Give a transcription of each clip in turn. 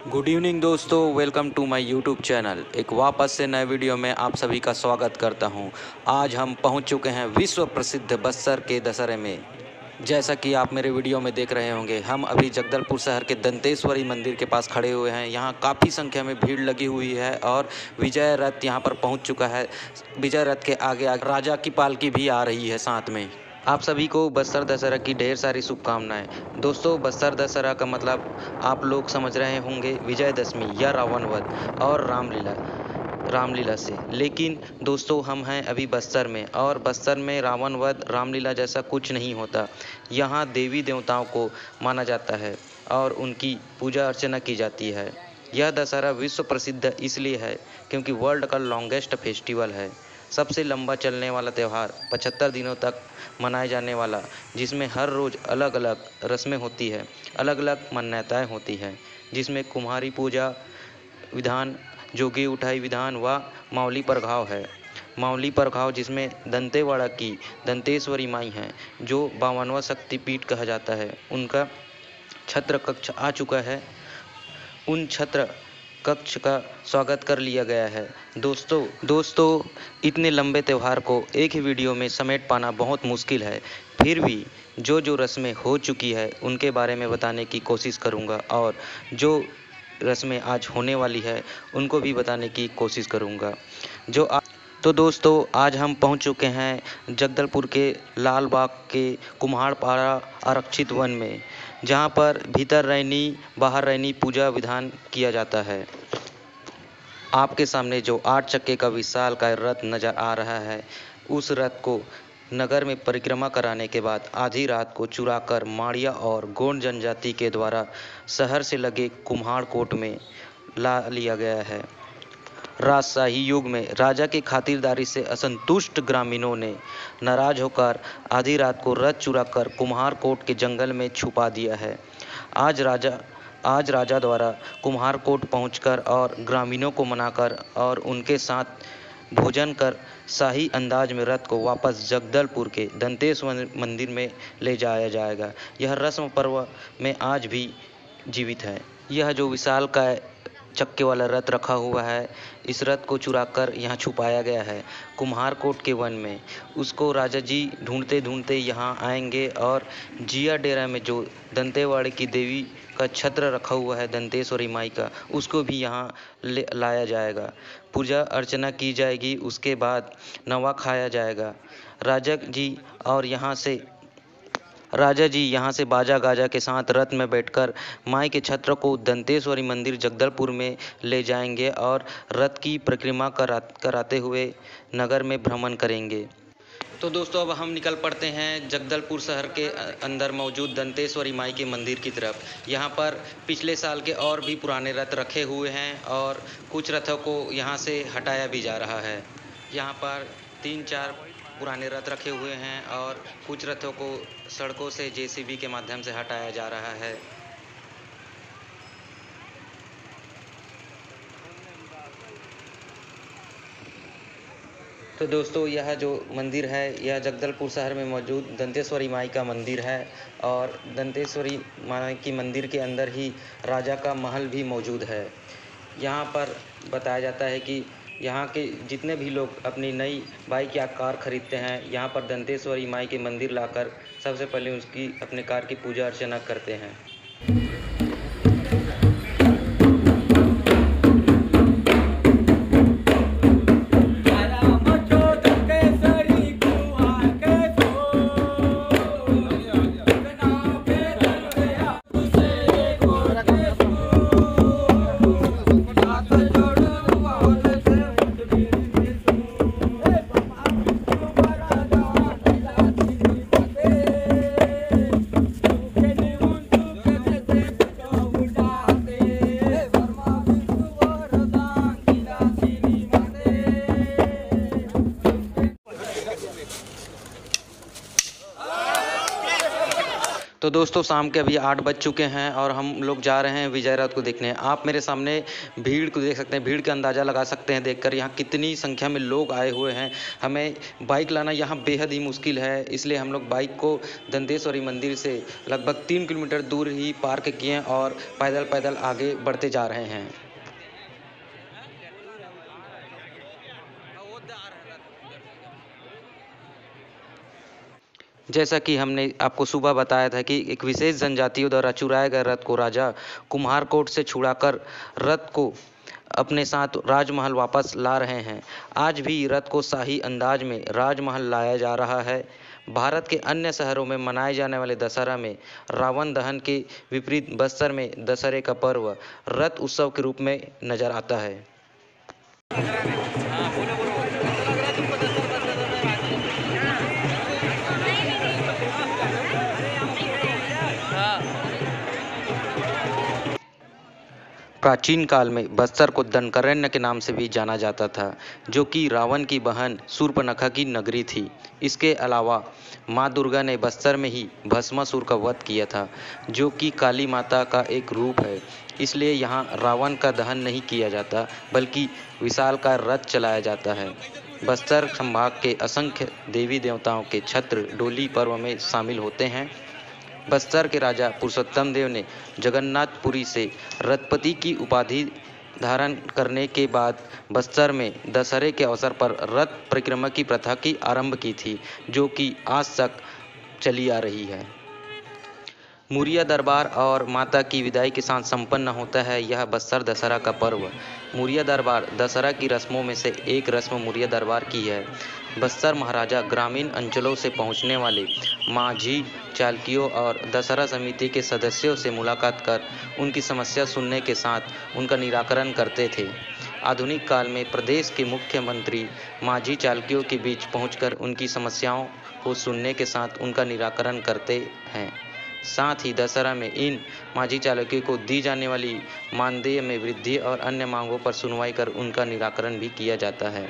Good evening दोस्तों, welcome to my YouTube channel. एक वापस से नए वीडियो में आप सभी का स्वागत करता हूं। आज हम पहुंच चुके हैं विश्व प्रसिद्ध बस्तर के दशहरे में। जैसा कि आप मेरे वीडियो में देख रहे होंगे, हम अभी जगदलपुर शहर के दंतेश्वरी मंदिर के पास खड़े हुए हैं। यहां काफ़ी संख्या में भीड़ लगी हुई है और विजय रथ यहां पर पहुंच चुका है। विजय रथ के आगे आगे राजा की पालकी भी आ रही है साथ में। आप सभी को बस्तर दशहरा की ढेर सारी शुभकामनाएं। दोस्तों, बस्तर दशहरा का मतलब आप लोग समझ रहे होंगे विजयदशमी या रावण वध और रामलीला से। लेकिन दोस्तों, हम हैं अभी बस्तर में और बस्तर में रावण वध रामलीला जैसा कुछ नहीं होता। यहाँ देवी देवताओं को माना जाता है और उनकी पूजा अर्चना की जाती है। यह दशहरा विश्व प्रसिद्ध इसलिए है क्योंकि वर्ल्ड का लॉन्गेस्ट फेस्टिवल है, सबसे लंबा चलने वाला त्यौहार, 75 दिनों तक मनाए जाने वाला, जिसमें हर रोज़ अलग अलग रस्में होती है, अलग अलग मान्यताएं होती हैं, जिसमें कुम्हारी पूजा विधान, जोगी उठाई विधान व मावली प्रघाव है। मावली प्रघाव जिसमें दंतेवाड़ा की दंतेश्वरी माई हैं, जो 52वां शक्तिपीठ कहा जाता है, उनका छत्र कक्ष आ चुका है। उन छत्र कक्ष का स्वागत कर लिया गया है। दोस्तों, इतने लंबे त्यौहार को एक ही वीडियो में समेट पाना बहुत मुश्किल है। फिर भी जो रस्में हो चुकी है उनके बारे में बताने की कोशिश करूंगा और जो रस्में आज होने वाली है उनको भी बताने की कोशिश करूंगा। तो दोस्तों, आज हम पहुंच चुके हैं जगदलपुर के लाल बाग के कुम्हाड़पाड़ा आरक्षित वन में, जहां पर भीतर रैनी बाहर रैनी पूजा विधान किया जाता है। आपके सामने जो 8 चक्के का विशालकाय रथ नजर आ रहा है, उस रथ को नगर में परिक्रमा कराने के बाद आधी रात को चुराकर माड़िया और गोंड जनजाति के द्वारा शहर से लगे कुम्हाड़कोट में ला लिया गया है। राजशाही युग में राजा की खातिरदारी से असंतुष्ट ग्रामीणों ने नाराज होकर आधी रात को रथ चुराकर कुम्हारकोट के जंगल में छुपा दिया है। आज राजा द्वारा कुम्हारकोट पहुंचकर और ग्रामीणों को मनाकर और उनके साथ भोजन कर शाही अंदाज में रथ को वापस जगदलपुर के दंतेश्वर मंदिर में ले जाया जाएगा। यह रस्म पर्व में आज भी जीवित है। यह जो विशाल का चक्के वाला रथ रखा हुआ है, इस रथ को चुराकर यहाँ छुपाया गया है कुम्हारकोट के वन में। उसको राजा जी ढूंढते ढूंढते यहाँ आएंगे और जिया डेरा में जो दंतेवाड़े की देवी का छत्र रखा हुआ है दंतेश्वरी माई का, उसको भी यहाँ लाया जाएगा। पूजा अर्चना की जाएगी, उसके बाद नवा खाया जाएगा। राजा जी यहाँ से बाजा गाजा के साथ रथ में बैठकर माई के छत्र को दंतेश्वरी मंदिर जगदलपुर में ले जाएंगे और रथ की परिक्रमा कराते हुए नगर में भ्रमण करेंगे। तो दोस्तों, अब हम निकल पड़ते हैं जगदलपुर शहर के अंदर मौजूद दंतेश्वरी माई के मंदिर की तरफ। यहाँ पर पिछले साल के और भी पुराने रथ रखे हुए हैं और कुछ रथों को यहाँ से हटाया भी जा रहा है। यहाँ पर 3-4 पुराने रथ रखे हुए हैं और कुछ रथों को सड़कों से जेसीबी के माध्यम से हटाया जा रहा है। तो दोस्तों, यह जो मंदिर है यह जगदलपुर शहर में मौजूद दंतेश्वरी माई का मंदिर है और दंतेश्वरी माई की मंदिर के अंदर ही राजा का महल भी मौजूद है। यहाँ पर बताया जाता है कि यहाँ के जितने भी लोग अपनी नई बाइक या कार खरीदते हैं, यहाँ पर दंतेश्वरी माई के मंदिर लाकर सबसे पहले उसकी अपने कार की पूजा अर्चना करते हैं। तो दोस्तों शाम के अभी 8 बज चुके हैं और हम लोग जा रहे हैं विजय रथ को देखने। आप मेरे सामने भीड़ को देख सकते हैं, भीड़ का अंदाज़ा लगा सकते हैं देखकर यहाँ कितनी संख्या में लोग आए हुए हैं। हमें बाइक लाना यहाँ बेहद ही मुश्किल है, इसलिए हम लोग बाइक को दंतेश्वरी मंदिर से लगभग 3 किलोमीटर दूर ही पार्क किए और पैदल पैदल आगे बढ़ते जा रहे हैं। जैसा कि हमने आपको सुबह बताया था कि एक विशेष जनजातियों द्वारा चुराए गए रथ को राजा कुम्हारकोट से छुड़ाकर रथ को अपने साथ राजमहल वापस ला रहे हैं। आज भी रथ को शाही अंदाज में राजमहल लाया जा रहा है। भारत के अन्य शहरों में मनाए जाने वाले दशहरा में रावण दहन के विपरीत बस्तर में दशहरे का पर्व रथ उत्सव के रूप में नजर आता है। प्राचीन काल में बस्तर को दंडकारण्य के नाम से भी जाना जाता था, जो कि रावण की बहन शूर्पणखा की नगरी थी। इसके अलावा माँ दुर्गा ने बस्तर में ही भस्मासुर का वध किया था, जो कि काली माता का एक रूप है। इसलिए यहाँ रावण का दहन नहीं किया जाता, बल्कि विशालकाय रथ चलाया जाता है। बस्तर संभाग के असंख्य देवी देवताओं के छत्र डोली पर्व में शामिल होते हैं। बस्तर के राजा पुरुषोत्तम देव ने जगन्नाथपुरी से रथपति की उपाधि धारण करने के बाद बस्तर में दशहरे के अवसर पर रथ परिक्रमा की प्रथा की आरंभ की थी, जो कि आज तक चली आ रही है। मुरिया दरबार और माता की विदाई के साथ संपन्न होता है यह बस्तर दशहरा का पर्व। मुरिया दरबार दशहरा की रस्मों में से एक रस्म मुरिया दरबार की है। बस्तर महाराजा ग्रामीण अंचलों से पहुंचने वाले माझी चालकियों और दशहरा समिति के सदस्यों से मुलाकात कर उनकी समस्या सुनने के साथ उनका निराकरण करते थे। आधुनिक काल में प्रदेश के मुख्यमंत्री माझी चालकियों के बीच पहुंचकर उनकी समस्याओं को सुनने के साथ उनका निराकरण करते हैं। साथ ही दशहरा में इन माझी चालकियों को दी जाने वाली मानदेय में वृद्धि और अन्य मांगों पर सुनवाई कर उनका निराकरण भी किया जाता है।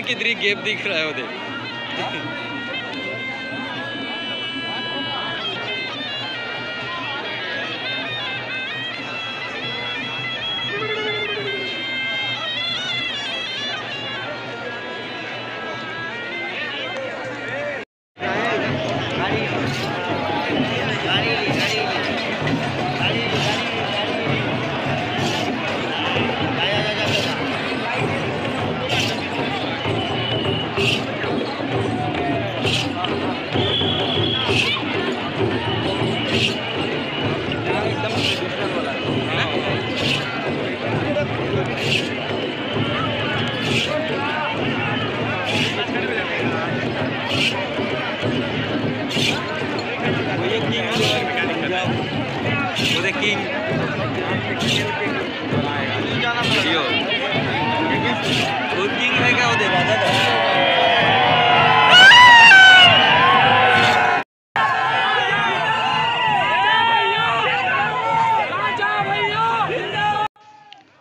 कितनी गेप दिख रहा है उधर।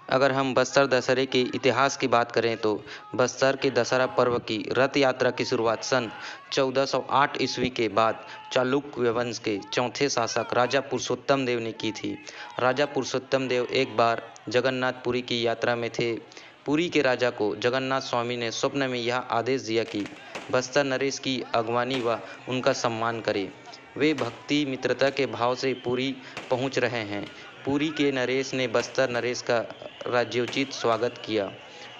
अगर हम बस्तर दशहरे के इतिहास की बात करें तो बस्तर के दशहरा पर्व की रथ यात्रा की शुरुआत सन 1408 ईस्वी के बाद चालुक्य वंश के चौथे शासक राजा पुरुषोत्तम देव ने की थी। राजा पुरुषोत्तम देव एक बार जगन्नाथपुरी की यात्रा में थे। पुरी के राजा को जगन्नाथ स्वामी ने स्वप्न में यह आदेश दिया कि बस्तर नरेश की अगवानी व उनका सम्मान करे। वे भक्ति मित्रता के भाव से पुरी पहुंच रहे हैं। पुरी के नरेश ने बस्तर नरेश का राज्योचित स्वागत किया।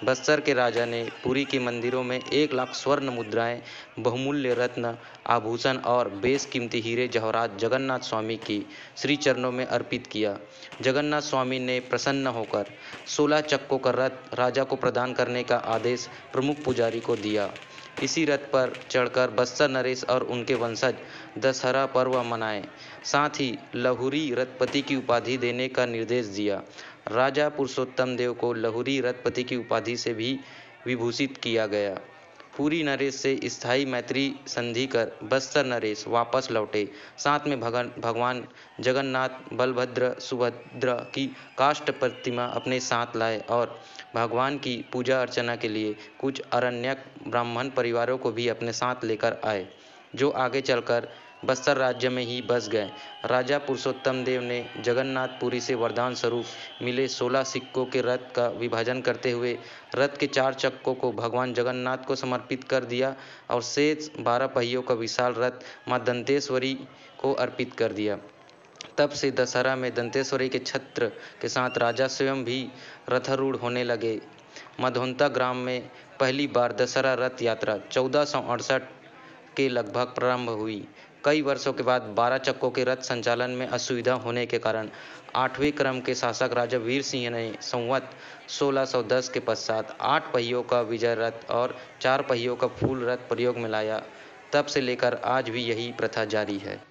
बस्तर के राजा ने पुरी के मंदिरों में 1 लाख स्वर्ण मुद्राएं, बहुमूल्य रत्न आभूषण और बेशकीमती हीरे जवाहरात जगन्नाथ स्वामी की श्री चरणों में अर्पित किया। जगन्नाथ स्वामी ने प्रसन्न होकर 16 चक्कों का रथ राजा को प्रदान करने का आदेश प्रमुख पुजारी को दिया। इसी रथ पर चढ़कर बस्तर नरेश और उनके वंशज दशहरा पर्व मनाए। साथ ही लहुरी रथपति की उपाधि देने का निर्देश दिया। राजा पुरुषोत्तम देव को लहुरी रथपति की उपाधि से भी विभूषित किया गया। पुरी नरेश से स्थायी मैत्री संधि कर बस्तर नरेश वापस लौटे। साथ में भगवान जगन्नाथ, बलभद्र, सुभद्रा की काष्ठ प्रतिमा अपने साथ लाए और भगवान की पूजा अर्चना के लिए कुछ अरण्यक ब्राह्मण परिवारों को भी अपने साथ लेकर आए। जो आगे चलकर बस्तर राज्य में ही बस गए। राजा पुरुषोत्तम देव ने जगन्नाथपुरी से वरदान स्वरूप मिले 16 सिक्कों के रथ का विभाजन करते हुए रथ के 4 चक्कों को भगवान जगन्नाथ को समर्पित कर दिया और शेष 12 पहियों का विशाल रथ मां दंतेश्वरी को अर्पित कर दिया। तब से दशहरा में दंतेश्वरी के छत्र के साथ राजा स्वयं भी रथारूढ़ होने लगे। मधोन्ता ग्राम में पहली बार दशहरा रथ यात्रा 1468 के लगभग प्रारंभ हुई। कई वर्षों के बाद 12 चक्कों के रथ संचालन में असुविधा होने के कारण 8वें क्रम के शासक राजा वीर सिंह ने संवत 1610 के पश्चात 8 पहियों का विजय रथ और 4 पहियों का फूल रथ प्रयोग में लाया। तब से लेकर आज भी यही प्रथा जारी है।